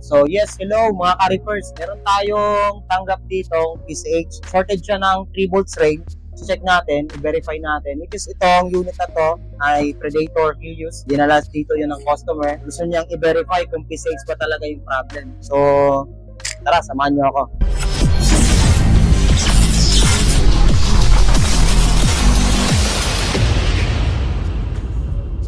So yes, hello mga ka-reefers. Meron tayong tanggap ditong PCH. Shorted siya ng 3 volts rail. Check natin, i-verify natin. Which is itong unit na to ay Predator Helios. Dinala dito yun ng customer. Gusto niyang i-verify kung PCH ba talaga yung problem. So tara, samahan niyo ako.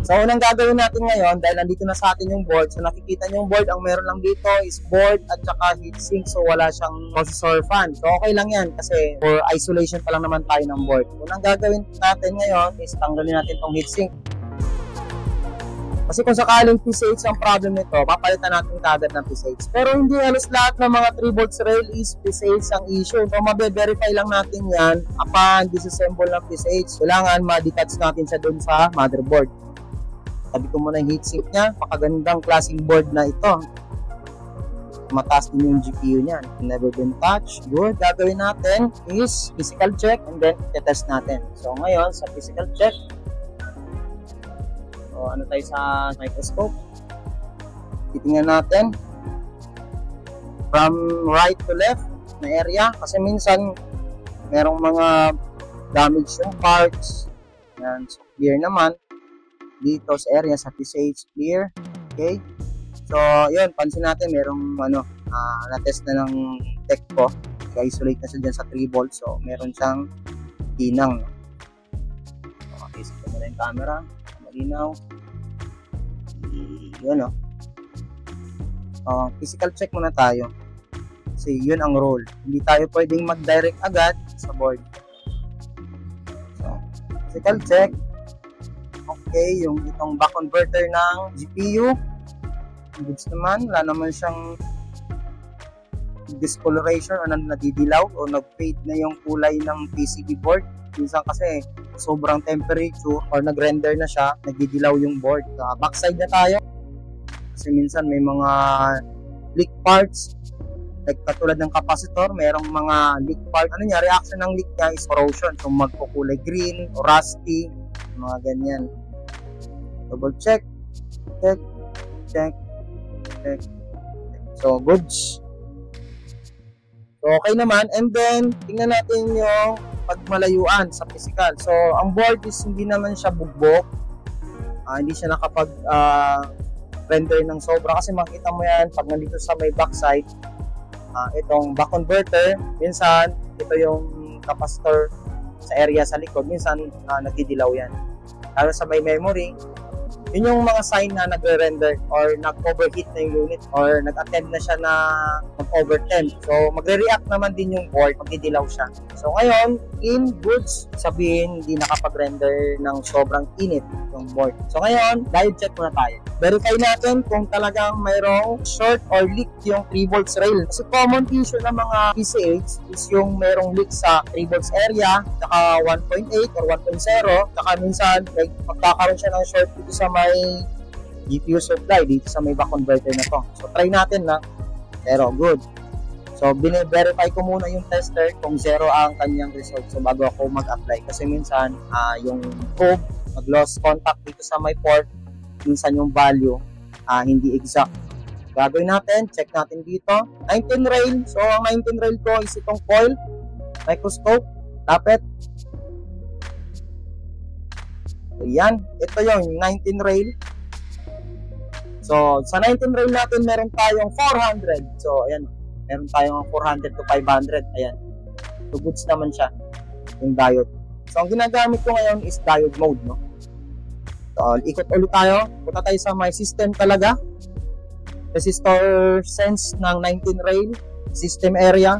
So, unang gagawin natin ngayon, dahil nandito na sa atin yung board, so nakikita nyo yung board, ang meron lang dito is board at saka heatsink, so wala siyang processor fan. So, okay lang yan kasi for isolation pa lang naman tayo ng board. Unang gagawin natin ngayon is tanggalin natin tong heatsink. Kasi kung sakaling PCH ang problem nito, papalitan natin kagad ng PCH. Pero hindi halos lahat ng mga 3 volts rail is PCH ang issue. So, mabe-verify lang natin yan upon disassemble ng PCH. Kailangan ma-detach natin siya dun sa motherboard. Sabi ko muna yung heatsink niya, pakagandang klaseng board na ito. Mataas din yung GPU niyan. Never been touched. Good. Gagawin natin is physical check and then test natin. So ngayon sa physical check, so ano tayo sa microscope, titingnan natin from right to left na area kasi minsan merong mga damage yung parts. Yan. So clear naman dito sa area sa PCH, clear. Okay, so yun, pansin natin merong na-test na ng tech ko, i-isolate na siya dyan sa 3 volts, so meron siyang tinang. Okay, so ito muna yung camera, malinaw. Yun physical check muna tayo kasi yun ang role, hindi tayo pwedeng mag-direct agad sa board. So physical check. Okay, yung itong back converter ng GPU, goods naman, wala naman siyang discoloration o nadidilaw o nag-fade na yung kulay ng PCB board. Minsan kasi sobrang temperature or nag-render na siya, nagdidilaw yung board. Backside na tayo kasi minsan may mga leak parts, like katulad ng capacitor, merong mga leak part. Ano niya, reaction ng leak niya is corrosion, so magkukulay green o rusty, mga ganyan. Double check, check, check, check. So, goods. So, okay naman. And then, tingnan natin yung pagmalayuan sa physical. So, ang board is hindi naman siya bugbog. Hindi siya nakapag-render ng sobra. Kasi makita mo yan, pag nandito sa may backside, itong back converter, minsan, ito yung capacitor sa area sa likod. Minsan, nagdidilaw yan. Lalo sa may memory, yun yung mga sign na nagre-render or nag-overheat na yung unit or nag-attend na siya na mag-overtemp. So, magre-react naman din yung board, magdidilaw siya. So, ngayon, in goods, sabihin, hindi nakapag-render ng sobrang init yung board. So, ngayon, diode check muna tayo. Verify natin kung talagang mayroong short or leak yung 3 volts rail. So, common issue ng mga PCH is yung mayroong leak sa 3 volts area, saka 1.8 or 1.0, saka minsan, like, magkakaroon siya ng short dito sa may GPU supply, dito sa may back converter na to. So, try natin na zero. Good. So, bine-verify ko muna yung tester kung zero ang kanyang result. So, bago ako mag-apply. Kasi minsan, yung probe, mag-lost contact dito sa may port, minsan yung value, hindi exact. Gagawin natin, check natin dito. 19 rail. So, ang 19 rail ko is itong coil, microscope, lapit. So, yan. Ito yung 19 rail. So, sa 19 rail natin, meron tayong 400. So, ayan. Meron tayong 400 to 500. Ayan. So, goods naman siya. Yung diode. So, ang ginagamit ko ngayon is diode mode, no? So, ikot ulit tayo. Punta tayo sa my system talaga. Resistor sense ng 19 rail. System area.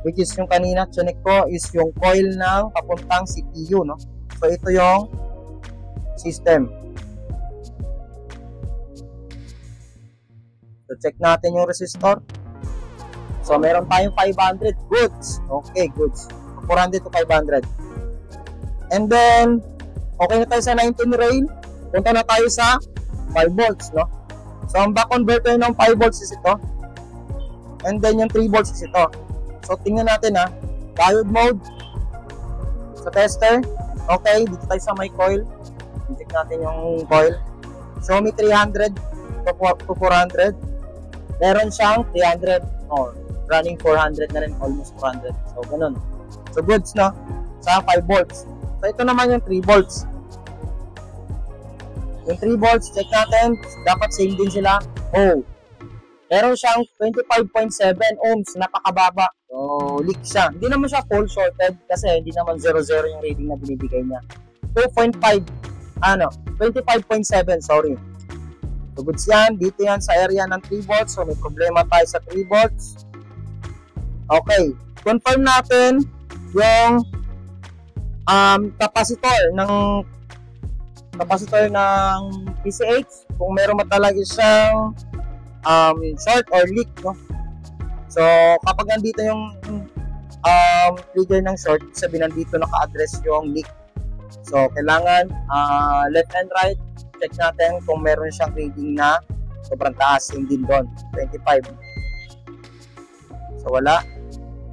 Which is yung kanina, chinek ko is yung coil ng papuntang CPU, no? So, ito yung system. So, check natin yung resistor. So, meron tayong 500. Goods. Okay, goods. 400 to 500. And then, okay na tayo sa 19 rail. Punta na tayo sa 5 volts, no? So, ang back converter ng 5 volts is ito. And then, yung 3 volts is ito. So, tingnan natin, diode mode. Sa tester. Okay, dito tayo sa may coil. Check natin yung coil. Show me 300 to 400. Meron siyang 300 or running 400 na rin, almost 400. So, ganun. So, goods, no? Sa 5 volts. So, ito naman yung 3 volts. Yung 3 volts, check natin. Dapat same din sila. Oh, meron siyang 25.7 ohms, napakababa. So, leak siya. Hindi naman siya full shorted kasi hindi naman 0.0 yung reading na binibigay niya. 25.7, sorry. So, goods yan. Dito yan sa area ng 3 volts. So, may problema tayo sa 3 volts. Okay. Confirm natin yung capacitor ng PCH. Kung meron ba talaga siyang short or leak, no? So, kapag nandito yung trigger ng short, sabihin nandito naka-address yung leak. So, kailangan left and right, check natin kung meron siyang reading na sobrang taas, yung din doon, 25. So, wala.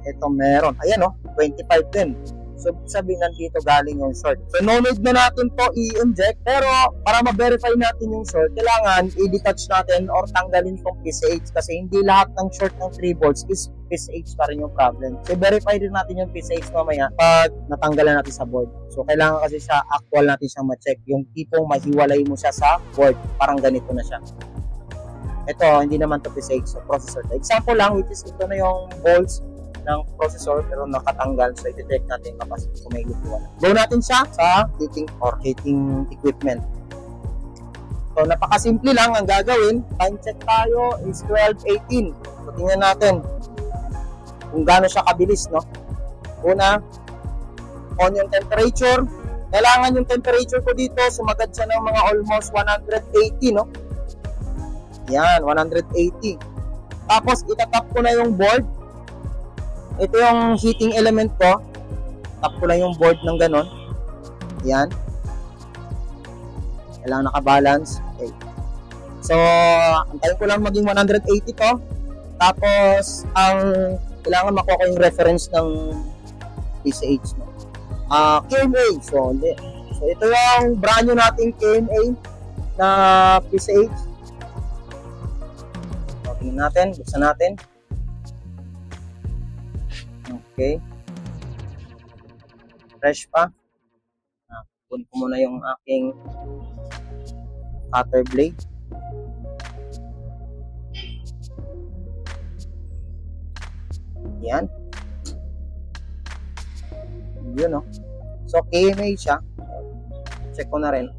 Ito meron. Ayan, no? 25 din. So, sabihin nandito galing yung short. So, no need na natin to i-inject. Pero, para ma-verify natin yung short, kailangan i-detach natin or tanggalin yung PCH. Kasi hindi lahat ng short ng 3 volts is PCH pa rin yung problem. So, verify din natin yung PCH mamaya pag natanggalan natin sa board. So, kailangan kasi siya, actual natin siyang ma-check. Yung tipong mahiwalay mo siya sa board. Parang ganito na siya. Ito, hindi naman to PCH. So, processor. Example lang, which is ito na yung volts ng processor pero nakatanggal. So, i-check natin yung capacity kung may leak wala. Go natin siya sa heating or heating equipment. So, napakasimple lang ang gagawin. Time check tayo is 12:18. So, tingnan natin kung gaano siya kabilis, no? Una, on yung temperature. Kailangan yung temperature ko dito, sumagad siya ng mga almost 180, no? Yan, 180. Tapos, itatap ko na yung board. Ito yung heating element ko. Tap ko lang yung board ng ganon. Yan. Kailangan nakabalance. Okay. So, antayin ko lang maging 180 to. Tapos, kailangan makuha ko yung reference ng PCH. No? KMA. So, ito yung brand new nating KMA na PCH. So, tingnan natin. Buksan natin. Okay. Fresh pa. Kunin ko muna yung aking cutter blade. Yan. Yun, no? So, KMA siya. Check ko na rin.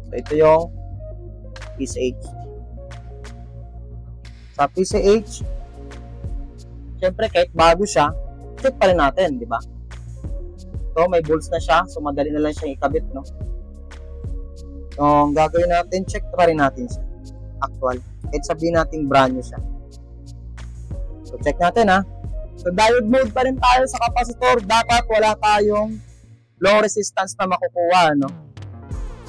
So, ito yung PCH. Sa PCH, siyempre, kahit bago siya, check pa rin natin, di ba? So, may bolts na siya. So, madali na lang siyang ikabit, no? So, ang gagawin natin, check pa rin natin siya. Actual. Kahit sabihin natin brand new siya. So, check natin, ha? So, diode mode pa rin tayo sa capacitor. Dapat wala tayong low resistance na makukuha, no?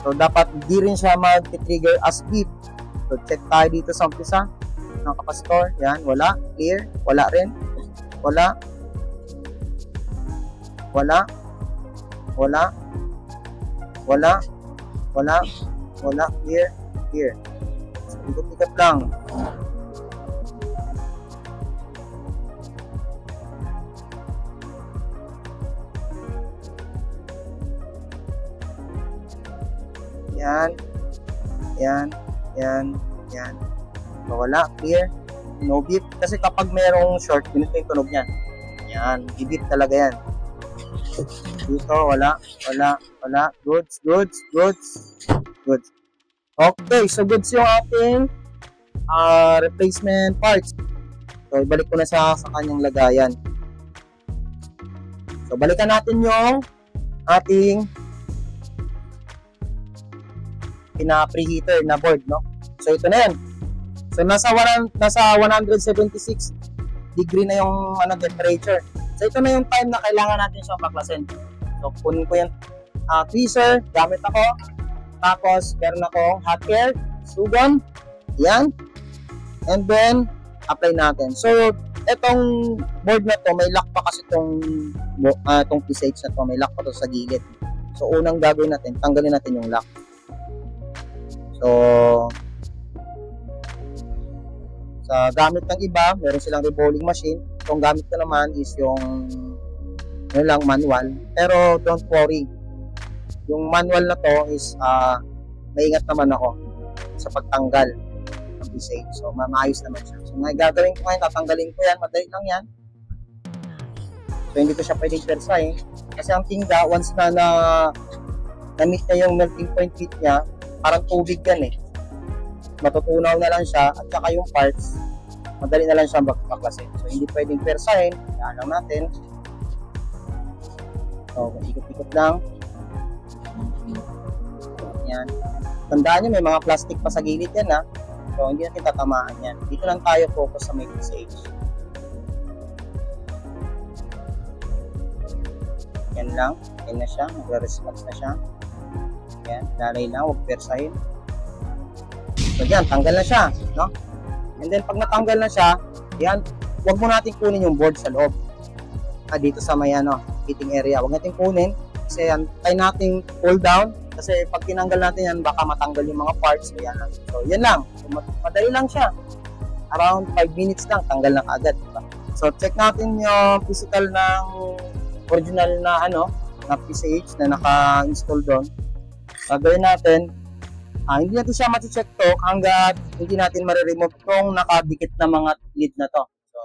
So, dapat hindi rin siya mag-trigger as beep. So, check tayo dito sa umpisa ng capacitor. Yan, wala. Clear. Wala rin. Wala. Wala. Wala. Wala. Wala. Wala. Clear. Clear. So, ikot-ikot lang. Yan. Yan. Yan. Yan. Wala, clear, no beep. Kasi kapag mayroong short, ganito yung tunog niyan. Yan, i-beep talaga yan. Dito, wala. Goods. Okay, so goods yung ating replacement parts. So, ibalik ko na sa kanyang lagayan. So, balikan natin yung ating pina-preheater na board, no? So, ito na yan. So, nasa 176 degree na yung temperature. So, ito na yung time na kailangan natin siyang baklasin. So, kunin ko yung tweezer, gamit ako. Tapos, meron ako hot air, sugon. Yan. And then, apply natin. So, itong board na to, may lock pa kasi itong PCH na to, may lock pa to sa gilid. So, unang gagawin natin, tanggalin natin yung lock. So, Sa gamit ng iba, meron silang rebolling machine. Itong gamit ko naman is yung lang manual. Pero don't worry. Yung manual na to is maingat naman ako sa pagtanggal ng PCH. So maayos naman siya. So gagawin ko ngayon, tatanggalin ko yan. Madali lang yan. So hindi ko siya pwedeng persa kasi ang tingga, once na na-meet na yung melting point heat niya, parang tubig yan matutunaw na lang siya, at saka yung parts madali na lang siyang baklasin. So hindi pwedeng persahin, kaya lang natin. So ikot-ikot lang yan. Tandaan nyo, may mga plastic pa sa gilid yan so hindi natin tatamaan yan. Dito lang tayo focus sa may PCH. Yan lang, yan na siya, magre-response na siya. Yan, lalay lang, huwag persahin. So yan, tanggal na siya, no? And then pag natanggal na siya, yan, huwag mo natin kunin yung board sa loob. Dito sa may heating area, huwag natin kunin kasi yan, try natin pull down kasi pag tinanggal natin yan, baka matanggal yung mga parts. So yan lang. So yan lang, madali lang siya. Around 5 minutes lang, tanggal na kaagad. Diba? So check natin yung physical ng original na na PCH na naka-install doon. Gagawin natin, hindi natin siya mati-check to hanggat hindi natin ma-remove kung nakadikit na mga lid na to. So,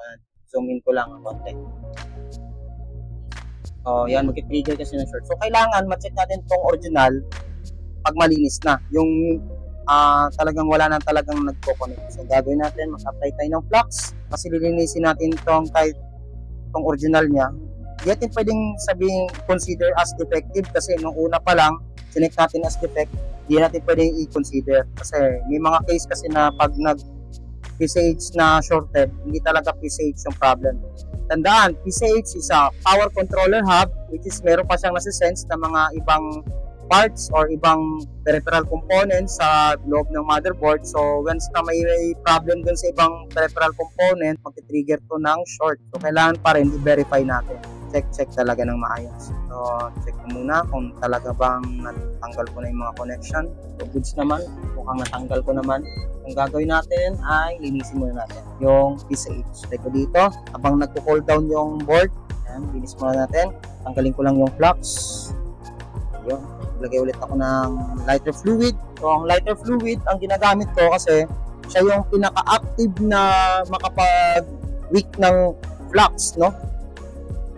zoom in ko lang ang konti. So, yan, mag-trigger kasi ng short. So, kailangan ma-check natin tong original pag malinis na. Yung talagang wala na talagang nagko-connect. So, gagawin natin, mag-apply tayo ng flux kasi lilinisin natin tong kahit tong original niya. Hindi natin pwedeng sabihin consider as defective kasi nung una pa lang, sinek natin as defect, hindi natin pwedeng i-consider kasi may mga case kasi na pag nag-PCH na shorted, hindi talaga PCH yung problem. Tandaan, PCH is a power controller hub which is meron pa siyang nasisense na mga ibang parts or ibang peripheral components sa loob ng motherboard. So once na may problem dun sa ibang peripheral component, mag-trigger to ng short. So kailangan pa rin i-verify natin. Check talaga ng maayos. So, check ko muna kung talaga bang natanggal ko na yung mga connection. So, goods naman. Mukhang natanggal ko naman. Kung gagawin natin ay linisin muna natin yung PCH. Check ko dito. Habang nagko-cool down yung board, yan, linis muna natin. Tanggalin ko lang yung flux. Yun. Lagay ulit ako ng lighter fluid. So, ang lighter fluid, ang ginagamit ko kasi siya yung pinaka-active na makapag-weak ng flux, no?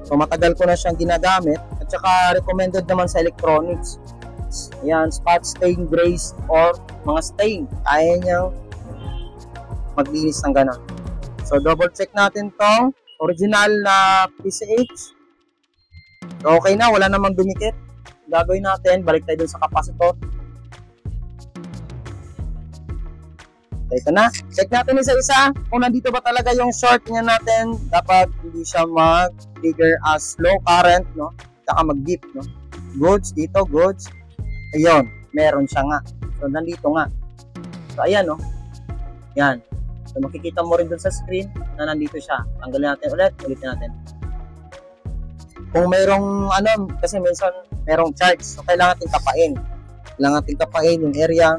So matagal ko na siyang ginagamit at saka recommended naman sa electronics. Ayan, spot stain, graze or mga stain. Kaya niyang maglinis ng ganon. So double check natin tong original na PCH. So okay na, wala namang dumikit. Gagawin natin, balik tayo dun sa capacitor. Ito na. Check natin isa-isa kung nandito ba talaga yung short niya natin. Dapat hindi siya mag-trigger as low current, no? Saka mag-dip, no? Goods dito, goods. Ayun, meron siya nga. So, nandito nga. So, ayan, no? Yan. So, makikita mo rin dun sa screen na nandito siya. Tanggalin natin ulitin natin. Kung mayroong, kasi minsan merong charge. So, kailangan natin kapain. Kailangan natin kapain yung area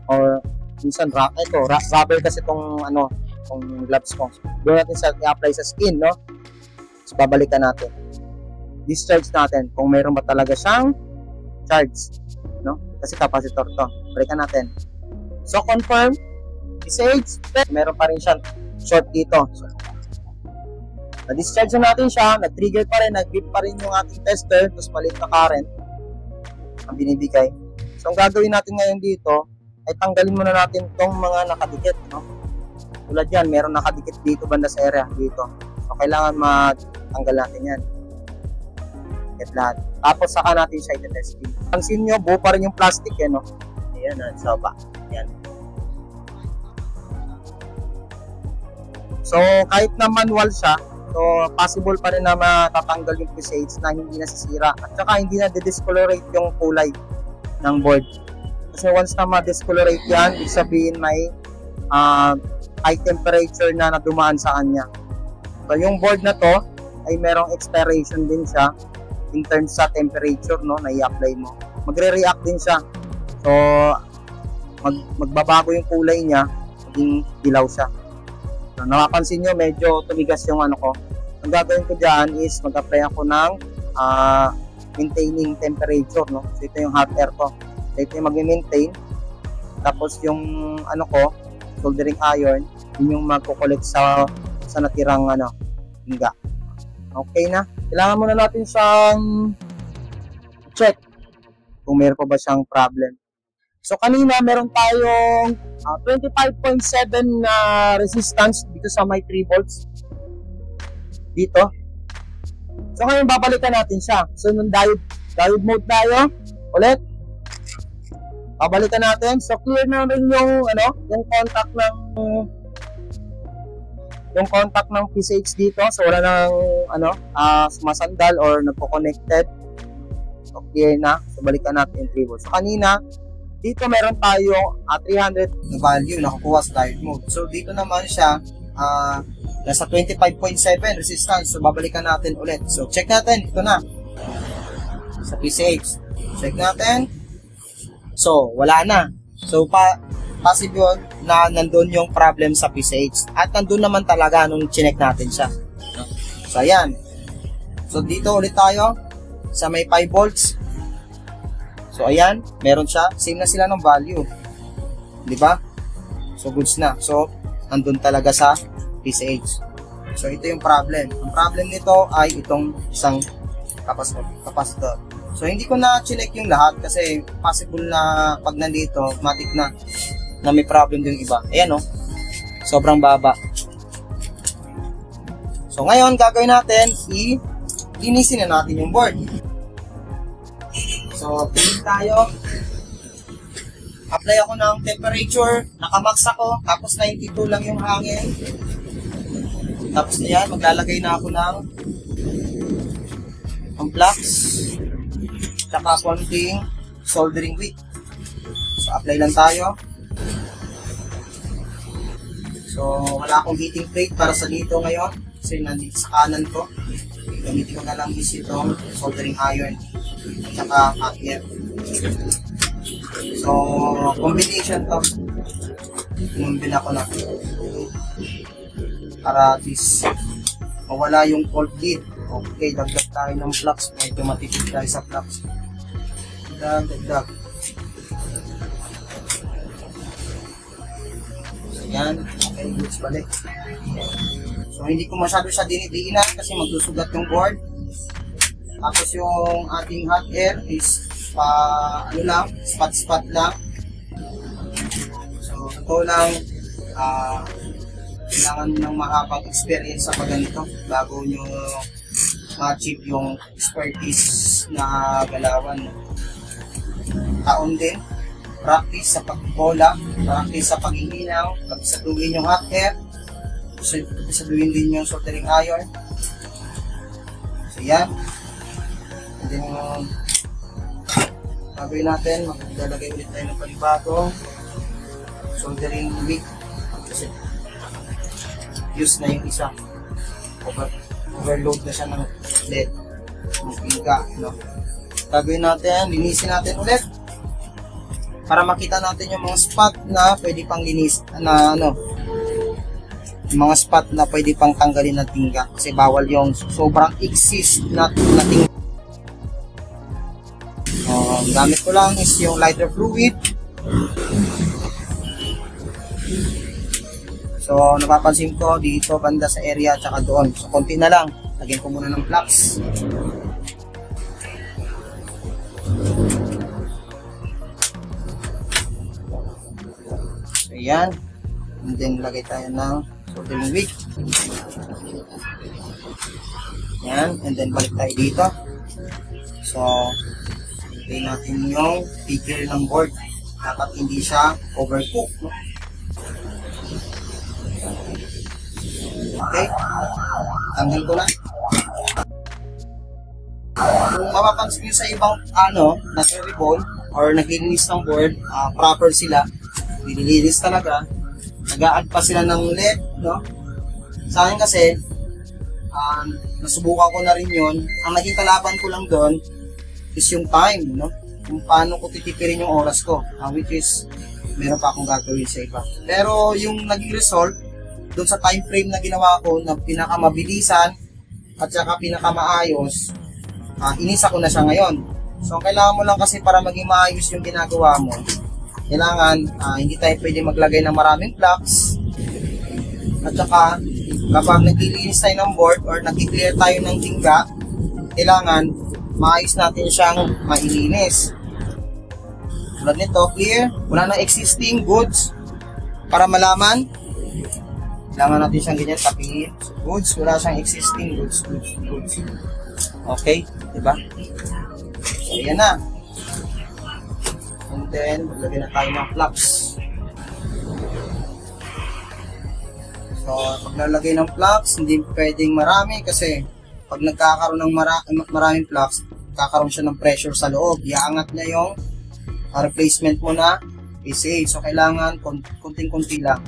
or minsan rubber kasi itong gloves ko. Doon natin i-apply sa skin, no? So, babalikan natin. Discharge natin kung mayroon ba talaga siyang charge, no? Kasi capacitor to. Balikan natin. So, confirm. PCH, meron pa rin siyang short dito. So, na-discharge na natin siya, nag-trigger pa rin, nag-beep pa rin yung ating tester, tapos maliit na current ang binibigay. So, ang gagawin natin ngayon dito, ay tanggalin muna natin tong mga nakadikit, no? Tulad yan, meron nakadikit dito banda sa area, dito. So, kailangan matanggal natin yan. Get lahat. Tapos, saka natin siya i-testing. Pansin nyo, buo pa rin yung plastic, no? Ayan, sa baba. Ayan. So, kahit na manual siya, so, possible pa rin na matatanggal yung PCH na hindi nasisira. At saka, hindi na discolorate yung kulay ng board. Kasi once na ma-discolorate yan, ibig sabihin may high temperature na dumaan sa kanya. So, yung board na to ay merong expiration din siya in terms sa temperature, no, na i-apply mo. Magre-react din siya. So, magbabago yung kulay niya, maging dilaw siya. So, napapansin nyo, medyo tumigas yung ano ko. Ang gagawin ko dyan is mag-apply ako ng maintaining temperature, no? So, ito yung hot air ko. So, ito yung mag-maintain. Tapos yung ano ko, soldering iron, yun yung magkukulit sa natirang pingga. Okay na. Kailangan muna natin siyang check kung meron pa ba siyang problem. So kanina meron tayong 25.7 na resistance dito sa may 3 volts. Dito. So ngayon babalikan natin siya. So nung diode mode tayo ulit. Babalikan natin. So clear na rin yung yung contact ng PCH dito. So wala nang sumasandal or nagko-connected. So clear na. So balikan natin yung 3 volts. So kanina dito meron tayo 300 na value na kukuha sa diode mode. So dito naman siya nasa 25.7 resistance. So babalikan natin ulit. So check natin. Ito na. Sa PCH. Check natin. So wala na. So possible na nandun yung problem sa PCH. At nandun naman talaga nung chinek natin siya. So ayan. So dito ulit tayo sa may 5 volts. So ayan, meron siya. Same na sila ng value. 'Di ba? So goods na. So andun talaga sa PCH. So ito yung problem. Ang problem nito ay itong isang capacitor. So hindi ko na chinek yung lahat kasi possible na pag nandito, matik na may problem din yung iba. Ayan sobrang baba. So ngayon gagawin natin, linisin na natin yung board. So, pili tayo. Apply ako ng temperature. Nakamax ako. Tapos 92 lang yung hangin. Tapos na yan. Maglalagay na ako ng flux. Tsaka konting soldering wick. So, apply lang tayo. So, wala akong heating plate para sa dito ngayon. Kasi nandito sa kanan ko. Gamitin ko na lang is itong soldering iron. Tsaka hot air. So, combination to. Kumbin ako na. Para at least mawala yung cold lead. Okay, dagdag tayo ng flux. Medyo matipid tayo sa flux. Dagdag. So, yan. Okay, goods balik. So, hindi ko masyado siya dinidiinan kasi magsusugat yung board. Tapos yung ating hot air is spot lang. So ito lang kailangan nyo ng mahabang experience sa pagganito bago nyo ma-achieve yung expertise na galawan. Taon din, practice sa pagbola, practice sa paghihinaw, kabisaduhin yung hot air, kabisaduhin din yung soldering iron. So yan. And then, gagawin natin, maglalagay ulit tayo ng panibagong soldering wick kasi use na yung isa. Overload na siya ng LED. Pingga, Gagawin natin, linisin natin ulit para makita natin yung mga spot na pwede pang linis mga spot na pwede pang tanggalin ng tingga kasi bawal yung sobrang exist na tingga. Gamit ko lang is yung lighter fluid. So napapansin ko dito banda sa area tsaka doon. So konti na lang. Lagyan ko muna ng flux. Ayan. And then lagay tayo ng soldering wick. Ayan. And then balik tayo dito. So ilagay natin yung figure ng board. Dapat hindi siya overcook. Okay. Tanggal ko na. Kung mapapansin nyo sa ibang nag-revolve or naglilinis ng board, proper sila. Nililinis talaga. Nag-a-add pa sila ng LED, Sa akin kasi, nasubukan ko na rin yun. Ang naging kalaban ko lang doon is yung time, kung paano ko titipirin yung oras ko, which is meron pa akong gagawin sa iba. Pero yung naging result doon sa time frame na ginawa ko na pinakamabilisan at saka pinakamaayos, inisa ko na siya ngayon. So kailangan mo lang kasi para maging maayos yung ginagawa mo, kailangan hindi tayo pwede maglagay ng maraming plugs. At saka kapag naglilinis tayo ng board or nag-clear tayo ng tingga, kailangan maayos natin siyang mailinis. Tulad nito, clear, wala nang existing goods. Para malaman, kailangan natin siyang ganyan tapiin. Goods, wala siyang existing goods. Okay, diba? So, yan na. And then, maglagay na tayo ng plugs. So, pag nalagay ng plugs, hindi pwedeng marami kasi pag nagkakaroon ng maraming plugs, kakaroon siya ng pressure sa loob. Iaangat niya yung replacement mo na PCH. So, kailangan kunting-kunti lang.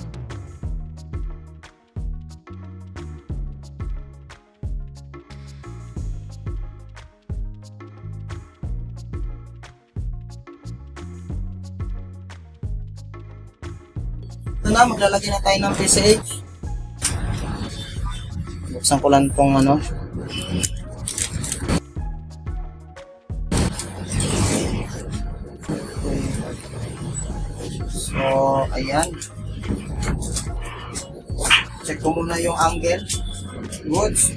Ito na, maglalagay na tayo ng PCH. Buksan ko lang itong ano. So, ayan. Check ko muna yung angle. Goods.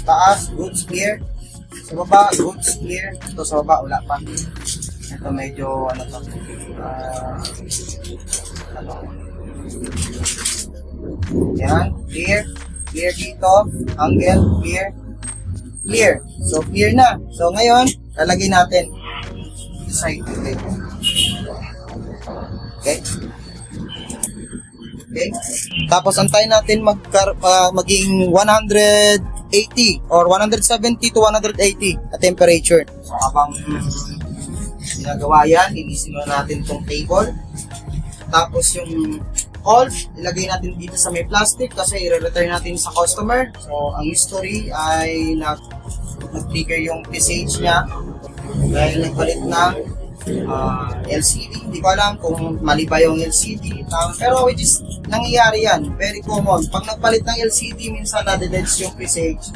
Taas, goods, clear. Sa baba, goods, clear. Ito sa baba, wala pa. Ito medyo, ano to. Yan, clear. Clear dito. Angle, clear. Clear. So, clear na. So, ngayon, lalagay natin. Side. Okay. Okay. Tapos antayin natin maging 180 or 170 to 180 na temperature. So habang ginagawa yan, linisin na natin itong table. Tapos yung all, ilagay natin dito sa may plastic kasi i-return natin sa customer. So ang history ay nag-trigger yung PCH niya dahil nagpalit ng LCD. Hindi ko alam kung mali ba yung LCD. Pero which is, nangyayari yan. Very common. Pag nagpalit ng LCD, minsan na-deads yung PCH.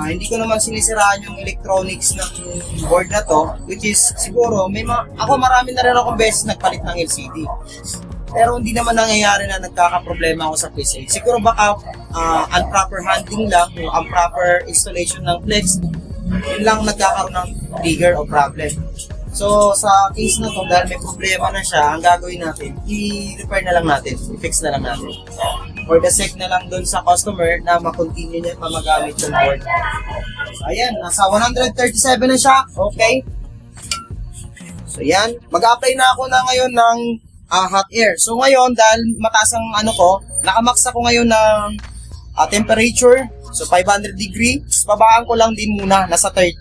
Hindi ko naman sinisiraan yung electronics ng board na to. Which is, siguro, ako marami na rin akong beses nagpalit ng LCD. Pero hindi naman nangyayari na nagkakaproblema ako sa PCH. Siguro baka improper handling lang, o improper installation ng flex, yun lang nagkakaroon ng trigger o problem. So, sa case na to, dahil may problema na siya, ang gagawin natin, i-repair na lang natin, i-fix na lang natin. For the sake na lang dun sa customer na makontinue niya pa magamit yung board. So, ayan, nasa 137 na siya, okay? So, yan. Mag-apply na ako na ngayon ng hot air. So, ngayon, dahil mataas ang nakamax ako ngayon ng temperature, so 500 degrees, babaan ko lang din muna, nasa 30.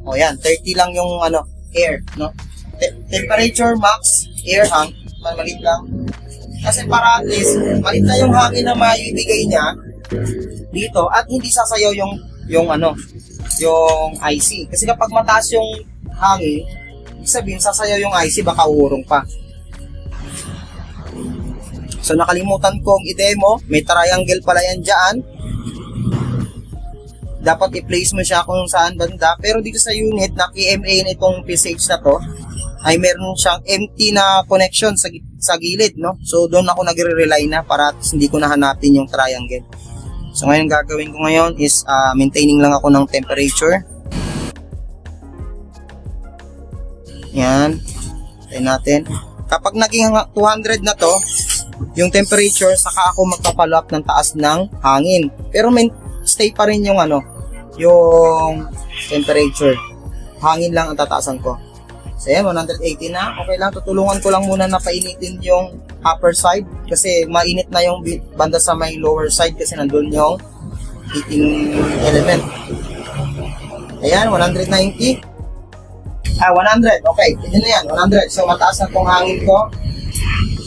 O yan, 30 lang yung air, no? Temperature max, air hang, malit lang. Kasi para at least, malit na yung hangin na maibigay niya dito at hindi sasayaw yung IC. Kasi kapag mataas yung hangin, ibig sabihin sasayaw yung IC, baka uurong pa. So nakalimutan kong i-demo, may triangle pala yan dyan. Dapat i-place mo siya kung saan banda. Pero dito sa unit na KMA na itong PCH na to, ay meron siyang empty na connection sa gilid, no? So doon ako nagre-rely na para hindi ko nahanapin yung triangle. So ngayon gagawin ko ngayon is maintaining lang ako ng temperature. Yan. Tayo natin. Kapag naging 200 na to, yung temperature, saka ako magpapalo up ng taas ng hangin. Pero stay pa rin yung yung temperature. Hangin lang ang tataasan ko. So yan, 180 na. Okay lang, tutulungan ko lang muna na painitin yung upper side kasi mainit na yung banda sa may lower side kasi nandun yung heating element. Ayan, 190. 100. Okay, yun na yan, 100. So mataas na tong hangin ko.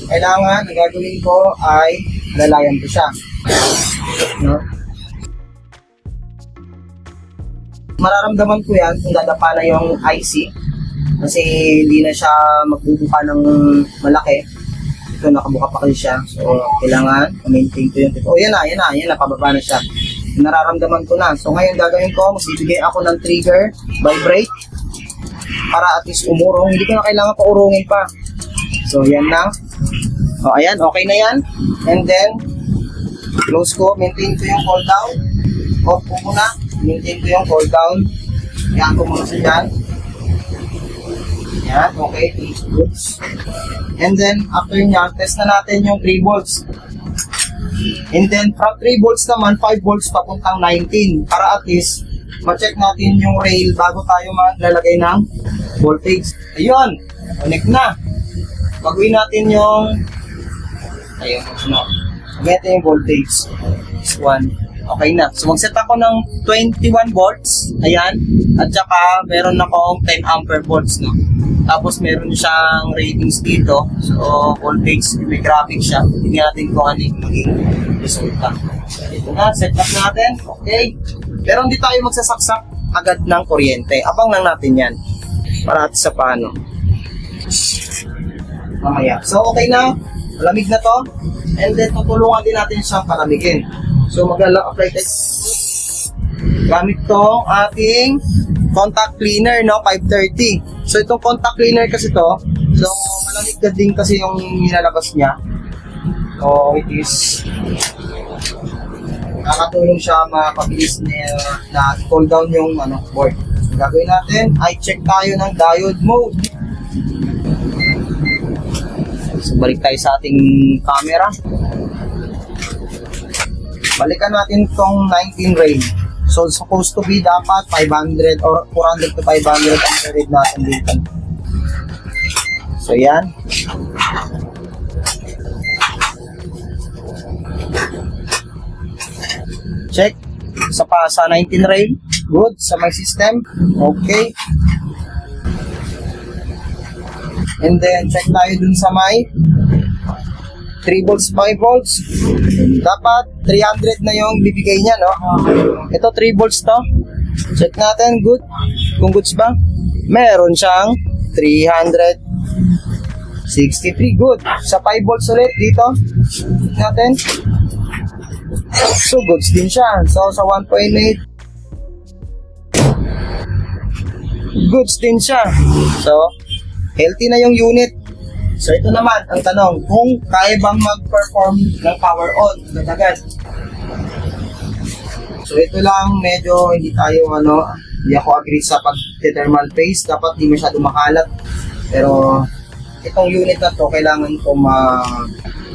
Kailangan, ang gagawin ko ay lalayan ko siya. No? Mararamdaman ko yan kung dadapa na yung IC kasi hindi na siya magbubuka ng malaki. dito, nakabuka pa kasi siya. So, kailangan maintain ko yung oh, yan na, pababa na siya. Nararamdaman ko na. So, ngayon gagawin ko, magbibigay ako ng trigger, vibrate, para at least umurong. Hindi ko na kailangan pa urungin pa. So, yan na. O, ayan, okay na yan. And then, close ko, maintain ko yung cool down. Off ko muna, maintain ko yung cool down. Yan ko muna sa dyan. Yan, okay, 3 volts. And then, after nyan, test na natin yung 3 volts. And then, from 3 volts naman, 5 volts papuntang 19. Para at least, ma-check natin yung rail bago tayo maglalagay ng voltage. Ayun, connect na. Baguhin natin yung, ayun, natin yung voltage. This one. Okay na. So, mag-set ako ng 21 volts. Ayan. At saka, meron akong 10 ampere volts, no? Tapos, meron siyang ratings dito. So, voltage, may graphic siya. Hindi natin kung ano yung maging resulta. Ito na, set up natin. Okay. Pero hindi tayo magsasaksak agad ng kuryente. Abang lang natin yan. Para at sa paano. Mamaya. So, okay na. Malamig na to. And then, tutulungan din natin siyang palamigin. So, mag-apply tayo. Gamit tong ating contact cleaner, no? 530. So, itong contact cleaner kasi to, so, malamig ka din kasi yung nilalabas niya. So, it is, nakatulong siya mapabilis na cool down yung board. So, gagawin natin, i-check tayo ng diode mode. So, balik tayo sa ating camera. Balikan natin itong 19 rail. So, supposed to be dapat 500 or 400 to 500 ang read natin dito. So, yan. Check. Sa 19 rail. Good. Sa my system. Okay. And then, check tayo dun sa may 3 volts, 5 volts. Dapat 300 na yung bibigay niya, no? Ito 3 volts to. Check natin, good. Kung goods ba? Meron siyang 363, good. Sa 5 volts ulit dito. Check natin. So goods din siya. So sa 1.8 goods din siya. So healthy na yung unit. So ito naman ang tanong, kung kaya bang mag-perform ng power on agad-agad. So ito lang, medyo hindi tayo hindi ako agree sa pag-thermal paste, dapat di masyado makalat. Pero itong unit na to, kailangan ko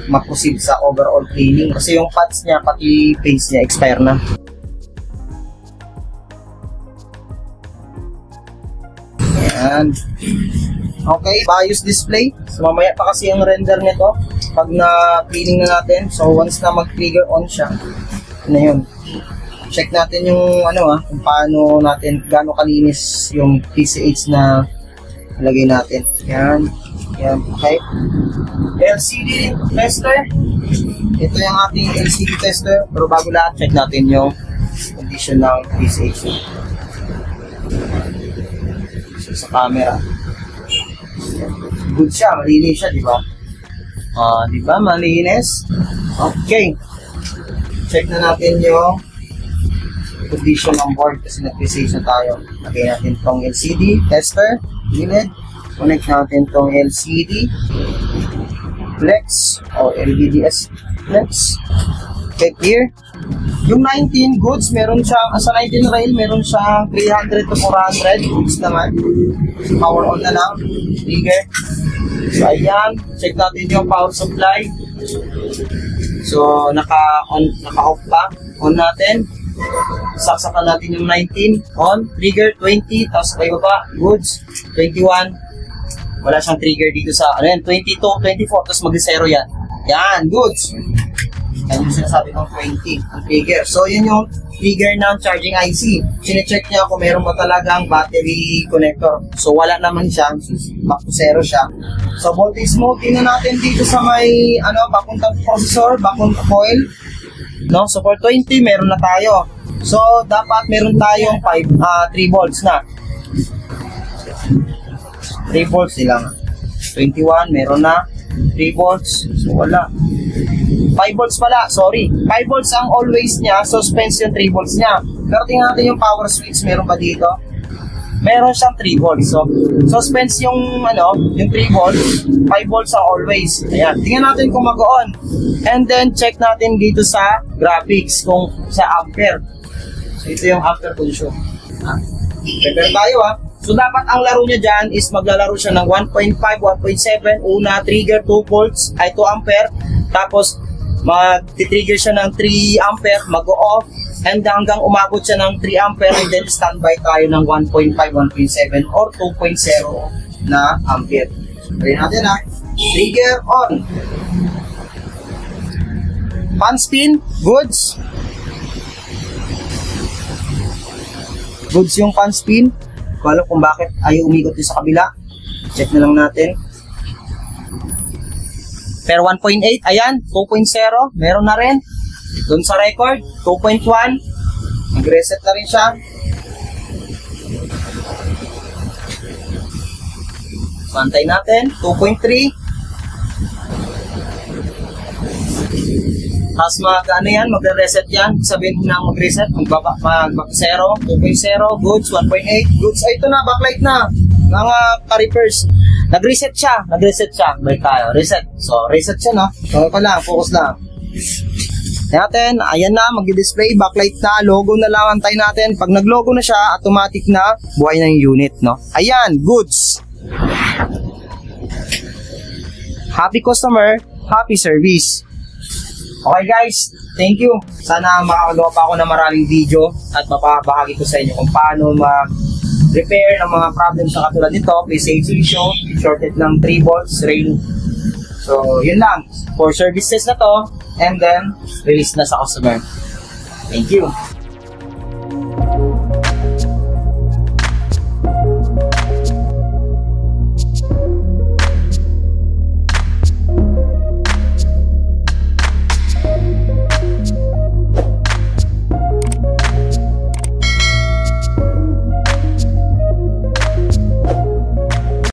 ma-proceed sa overall cleaning kasi yung pads niya, pati paste niya, expire na. Ayan. Okay, BIOS display. So mamaya pa kasi yung render nito pag na-cleaning na natin. So once na mag-trigger on siya, na yun. Check natin yung kung paano natin, gaano kalinis yung PCH na ilagay natin. Yan. Yan. Okay. LCD tester. Ito yung ating LCD tester. Pero bago lahat, check natin yung condition ng PCH. So, sa camera. Good siya, malinis siya, di ba? Di ba? Malinis. Okay. Check na natin yung condition ng board kasi nag-PCH na tayo. Lagay natin tong LCD tester, gilid. Connect natin tong LCD flex o LVDS flex. Okay, here. Yung 19 goods, meron siyang, sa 19 rail, meron siyang 300 to 400 goods naman. Power on na lang. Trigger. So, ayan. Check natin yung power supply. So, naka-off pa. On natin. Saksakan natin yung 19. On. Trigger 20. Tapos may baba. Goods. 21. Wala siyang trigger dito sa, 22, 24. Tapos mag-0 yan. Yan. Goods. Yan yung sinasabi kong 20 ang trigger. So, yun yung trigger ng charging IC. Sine-check niya kung meron ba talagang battery connector. So, wala naman siya. Back to 0 siya. So, voltage mode, tingnan natin dito sa may, papuntang processor, backon coil. No? So, for 20, meron na tayo. So, dapat meron tayong 3 volts na. 3 volts nilang. 21, meron na. 3 volts. So, wala. 5 volts pala, sorry. 5 volts ang always niya, suspense yung 3 volts niya. Pero tingnan natin yung power switch, meron ba dito? Meron siyang 3 volts. So, suspense yung, yung 3 volts, 5 volts ang always. Ayan, tingnan natin kung mag-on. And then, check natin dito sa graphics, kung sa ampere. So, ito yung after consume. Prepare tayo So, dapat ang laro niya dyan is maglalaro siya ng 1.5, 1.7, una, trigger 2 volts, ay 2 ampere. Tapos, mag-trigger siya ng 3 ampere, mag-off, and hanggang umabot siya ng 3 ampere, and then standby tayo ng 1.5, 1.7, or 2.0 na ampere. Try natin Trigger on. Fan spin, goods. Goods yung fan spin. Kung alam kung bakit ayaw umikot din sa kabila. Check na lang natin. Pero 1.8, ayan, 2.0, meron na rin. Doon sa record, 2.1. Nag-reset na rin siya. Pantay natin, 2.3. Tapos magre-reset yan. Sabihin na mag-reset, mag-0, 2.0, goods, 1.8, goods. Ay, ito na, backlight na. Mga ka-repairs. Nag-reset siya. Balik tayo, reset. So, reset siya, So, focus lang. Natin, ayan na, mag-display, backlight na, logo na lang, antay natin. Pag nag-logo na siya, automatic na, buhay na yung unit, Ayan, goods. Happy customer, happy service. Okay guys, thank you. Sana makakagawa pa ako ng maraming video at mapapahagi ko sa inyo kung paano mag-repair ng mga problems na katulad nito. May safety issue, shorted ng 3 volts, rail. So, yun lang. For services na to, and then, release na sa customer. Thank you.